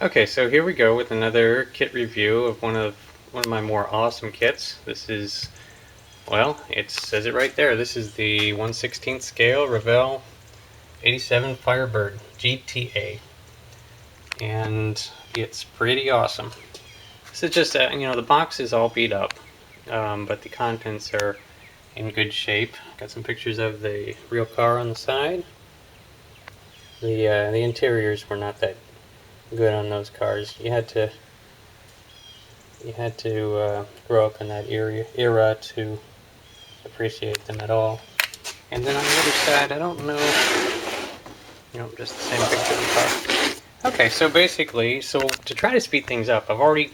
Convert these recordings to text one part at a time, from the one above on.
Okay, so here we go with another kit review of one of my more awesome kits. This is, well, it says it right there. This is the 1/16 scale Revell 87 Firebird GTA, and it's pretty awesome. This is just, the box is all beat up, but the contents are in good shape. Got some pictures of the real car on the side. The interiors were not that good on those cars. You had to grow up in that era to appreciate them at all. And then on the other side, I don't know, just the same picture of the car. Okay, so basically, to try to speed things up, I've already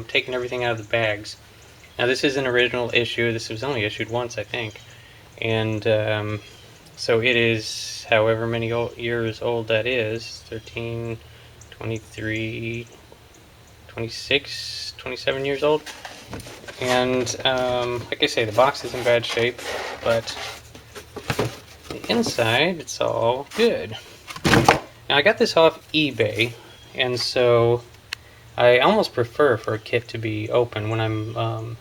taken everything out of the bags. Now this is an original issue. This was only issued once, I think. And so it is however many years old that is, 13, 23, 26, 27 years old. And like I say, the box is in bad shape, but the inside, it's all good. Now I got this off eBay, and so I almost prefer for a kit to be open when I'm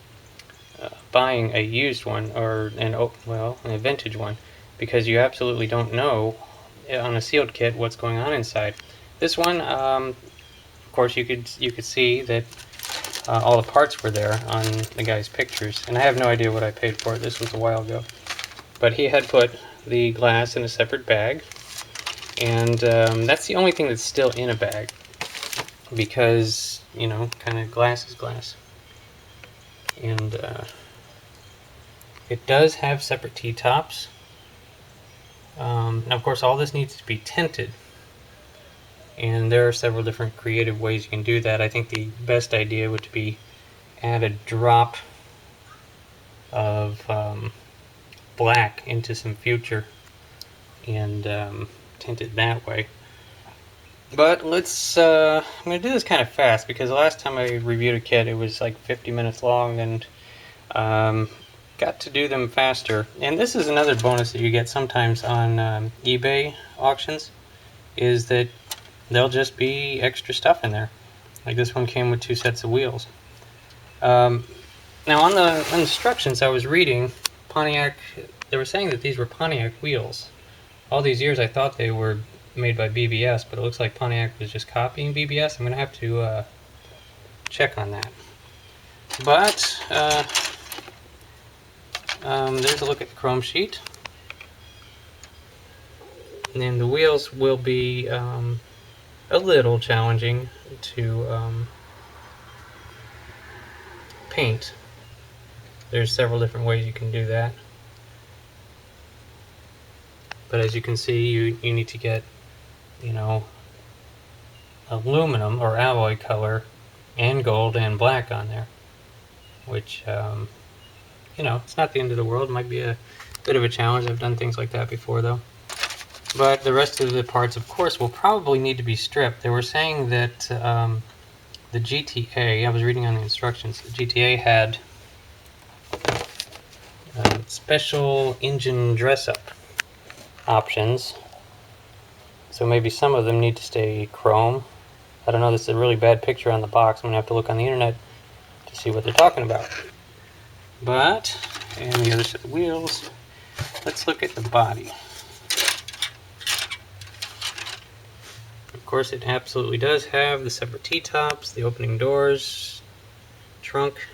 buying a used one or a vintage one, because you absolutely don't know on a sealed kit what's going on inside. This one, of course, you could see that all the parts were there on the guy's pictures, and I have no idea what I paid for it. This was a while ago, but he had put the glass in a separate bag, and that's the only thing that's still in a bag, because kind of glass is glass. And it does have separate T-tops. Now, of course, all this needs to be tinted, and there are several different creative ways you can do that. I think the best idea would be add a drop of black into some future and tint it that way. But I'm going to do this kind of fast, because the last time I reviewed a kit it was like 50 minutes long, and got to do them faster. And this is another bonus that you get sometimes on eBay auctions, is that there'll just be extra stuff in there. Like this one came with 2 sets of wheels. Now on the instructions I was reading, Pontiac, they were saying that these were Pontiac wheels. All these years I thought they were made by BBS, but it looks like Pontiac was just copying BBS. I'm going to have to check on that. But there's a look at the chrome sheet. And then the wheels will be a little challenging to paint. There's several different ways you can do that. But as you can see, you need to get, aluminum or alloy color and gold and black on there, which it's not the end of the world. It might be a bit of a challenge. I've done things like that before, though. But the rest of the parts, of course, will probably need to be stripped. They were saying that the GTA, I was reading on the instructions, the GTA had special engine dress-up options. So maybe some of them need to stay chrome. I don't know, this is a really bad picture on the box. I'm going to have to look on the internet to see what they're talking about. But, and the other set of wheels, let's look at the body. Of course, it absolutely does have the separate T-tops, the opening doors, trunk,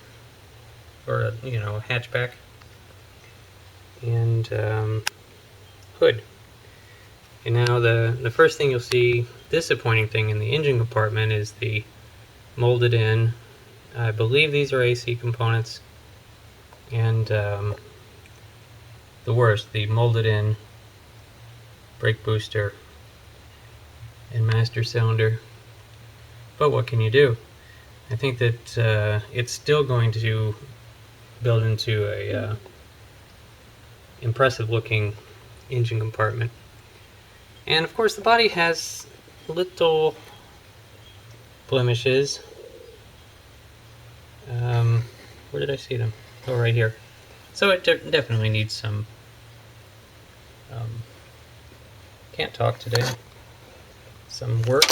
or hatchback, and hood. And now the first thing you'll see, disappointing thing in the engine compartment, is the molded in, I believe these are AC components, and the worst, the molded in brake booster and master cylinder. But what can you do? I think that it's still going to build into a impressive looking engine compartment. And of course the body has little blemishes. Where did I see them? Oh, right here. So it definitely needs some can't talk today, some work.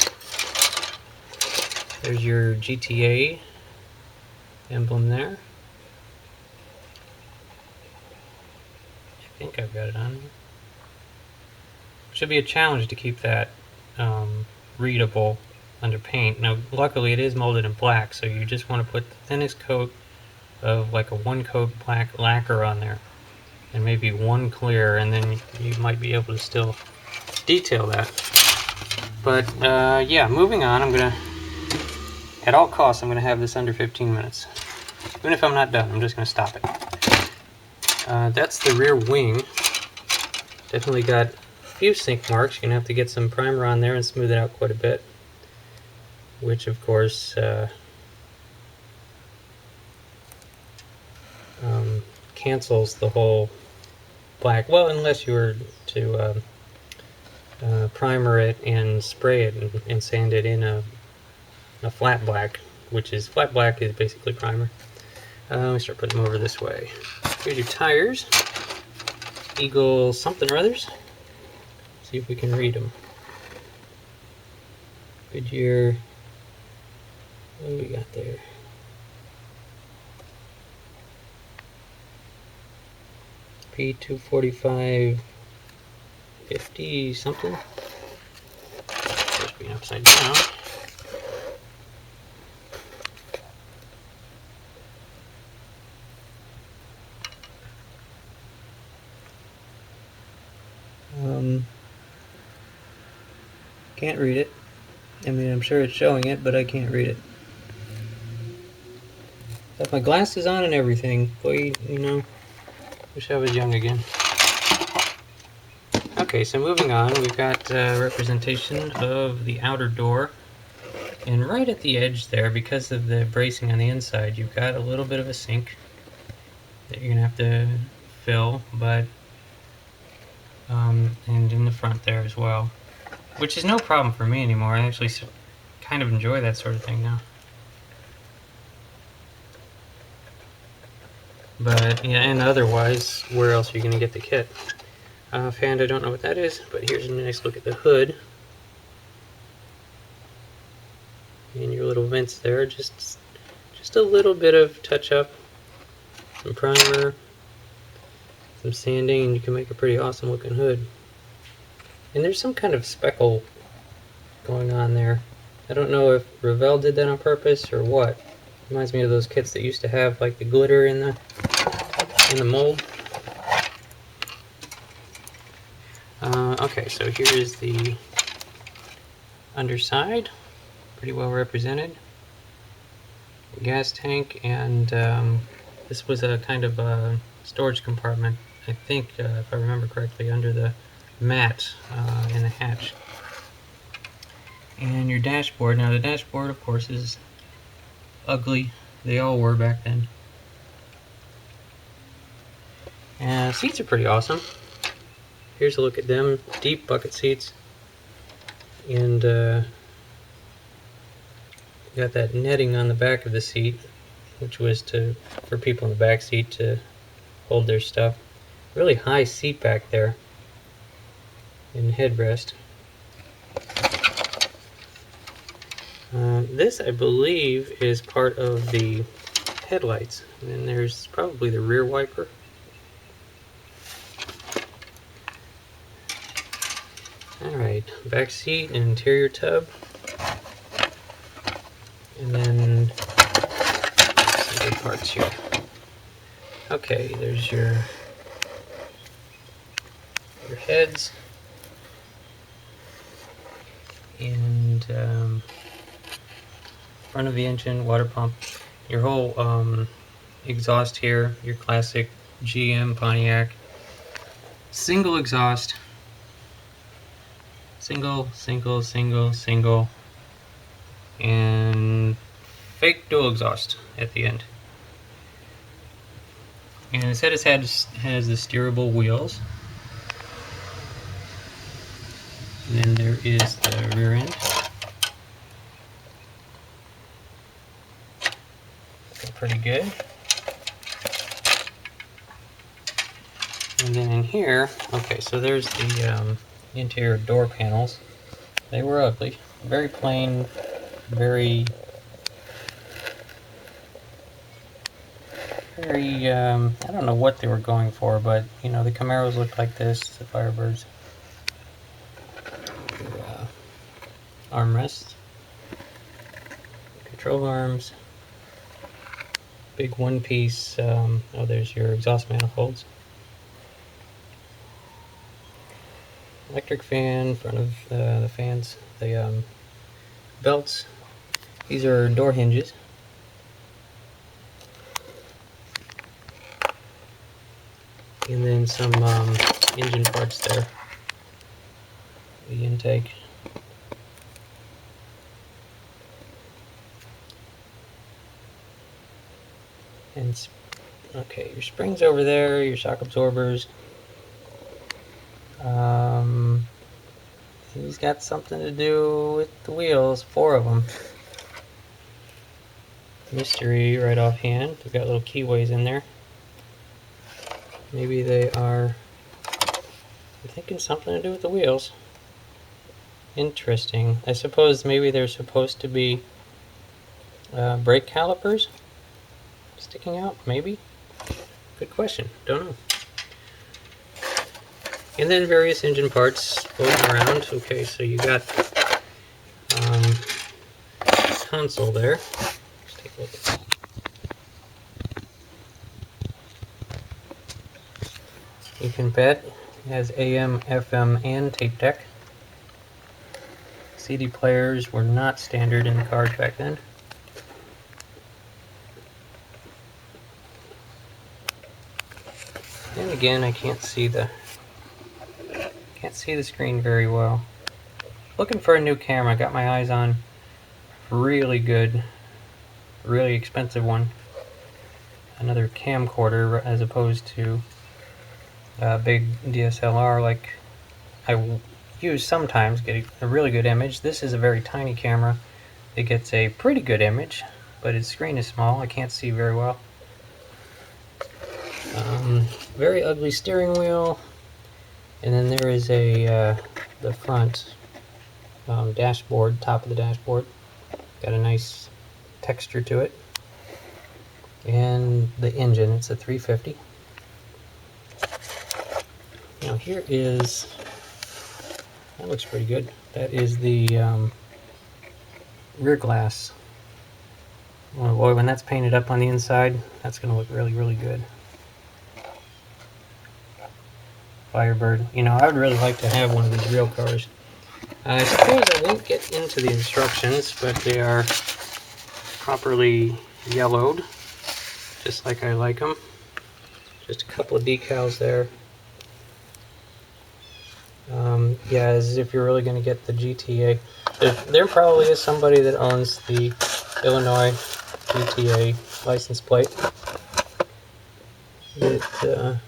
There's your GTA emblem there. I think I've got it on here. Should be a challenge to keep that readable under paint. Now, luckily it is molded in black, so you just want to put the thinnest coat of like a 1-coat black lacquer on there, and maybe 1 clear, and then you might be able to still detail that. But yeah, moving on, I'm gonna, at all costs, I'm gonna have this under 15 minutes. Even if I'm not done, I'm just gonna stop it. That's the rear wing. Definitely got a few sink marks. You're gonna have to get some primer on there and smooth it out quite a bit, which of course cancels the whole black. Well, unless you were to primer it and spray it and sand it in a flat black, which is, flat black is basically primer. Let me start putting them over this way. Here's your tires. Eagle something or others. See if we can read them. Goodyear. What do we got there? P245 50 something. Just being upside down. Can't read it. I mean, I'm sure it's showing it, but I can't read it. Got my glasses on and everything. Boy, you know, wish I was young again. Okay, so moving on, we've got representation of the outer door. And right at the edge there, because of the bracing on the inside, you've got a little bit of a sink that you're going to have to fill, but and in the front there as well. Which is no problem for me anymore. I actually kind of enjoy that sort of thing now. But yeah, and otherwise, where else are you going to get the kit? Offhand, I don't know what that is, but here's a nice look at the hood. And your little vents there, just a little bit of touch-up, some primer, some sanding, and you can make a pretty awesome looking hood. And there's some kind of speckle going on there. I don't know if Revell did that on purpose or what. Reminds me of those kits that used to have like the glitter in the mold. Okay, so here is the underside, pretty well represented. Gas tank, and this was a kind of a storage compartment, I think, if I remember correctly, under the mat in the hatch. And your dashboard. Now the dashboard, of course, is ugly. They all were back then. And seats are pretty awesome. Here's a look at them. Deep bucket seats. And got that netting on the back of the seat, which was for people in the back seat to hold their stuff. Really high seat back there. And headrest. This, I believe, is part of the headlights. And then there's probably the rear wiper. Alright, back seat and interior tub. And then some good parts here. Okay, there's your heads. And front of the engine, water pump, your whole exhaust here, your classic GM Pontiac, single exhaust, single, and fake dual exhaust at the end. And instead it has the steerable wheels. And then there is the rear end. Pretty good. And then in here, okay, so there's the interior door panels. They were ugly, very plain, very very, I don't know what they were going for, but, you know, the Camaros look like this, the Firebirds. Armrest, control arms, big one-piece, oh, there's your exhaust manifolds. Electric fan, front of the fans, the belts. These are door hinges. And then some engine parts there. The intake. And okay, your springs over there, your shock absorbers. He's got something to do with the wheels, 4 of them. Mystery right offhand. We've got little keyways in there. Maybe they are, I'm thinking something to do with the wheels. Interesting. I suppose maybe they're supposed to be brake calipers sticking out, maybe? Good question. Don't know. And then various engine parts floating around. Okay, so you got console there. Let's take a look at that. You can bet it has AM, FM, and tape deck. CD players were not standard in the cars back then. And again, I can't see the screen very well. Looking for a new camera. Got my eyes on really good, really expensive one. Another camcorder as opposed to a big DSLR like I use sometimes, get a really good image. This is a very tiny camera. It gets a pretty good image, but its screen is small. I can't see very well. Very ugly steering wheel. And then there is a the front dashboard, top of the dashboard. Got a nice texture to it. And the engine, it's a 350. Now here is, that looks pretty good. That is the rear glass. Oh boy, when that's painted up on the inside, that's going to look really, really good. Firebird. You know, I would really like to have one of these real cars. I suppose I won't get into the instructions, but they are properly yellowed, just like I like them. Just a couple of decals there. Yeah, as if you're really going to get the GTA. There probably is somebody that owns the Illinois GTA license plate that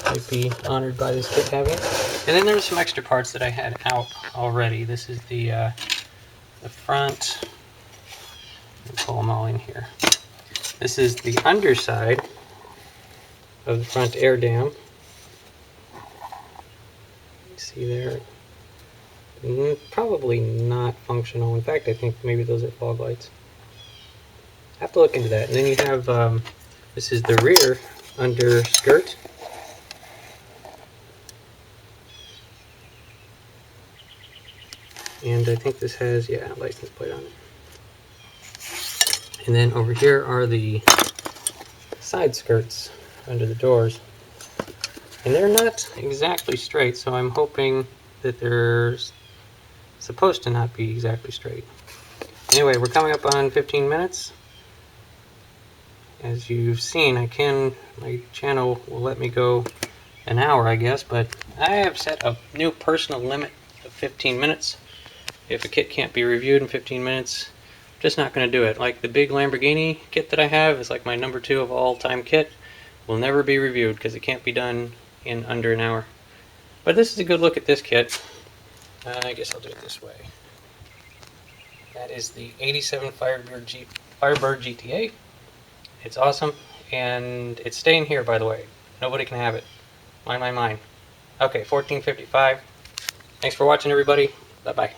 might be honored by this kit having. And then there's some extra parts that I had out already. This is the front. Let me pull them all in here. This is the underside of the front air dam. You see there? Probably not functional. In fact, I think maybe those are fog lights. I have to look into that. And then you have, this is the rear underskirt. And I think this has, yeah, a license plate on it. And then over here are the side skirts under the doors. And they're not exactly straight, so I'm hoping that they're supposed to not be exactly straight. Anyway, we're coming up on 15 minutes. As you've seen, my channel will let me go an hour, I guess, but I have set a new personal limit of 15 minutes. If a kit can't be reviewed in 15 minutes, I'm just not going to do it. Like the big Lamborghini kit that I have is like my number 2 of all time kit. Will never be reviewed because it can't be done in under an hour. But this is a good look at this kit. I guess I'll do it this way. That is the 87 Firebird GTA. It's awesome, and it's staying here, by the way. Nobody can have it. Mine. Okay, 1455. Thanks for watching, everybody. Bye-bye.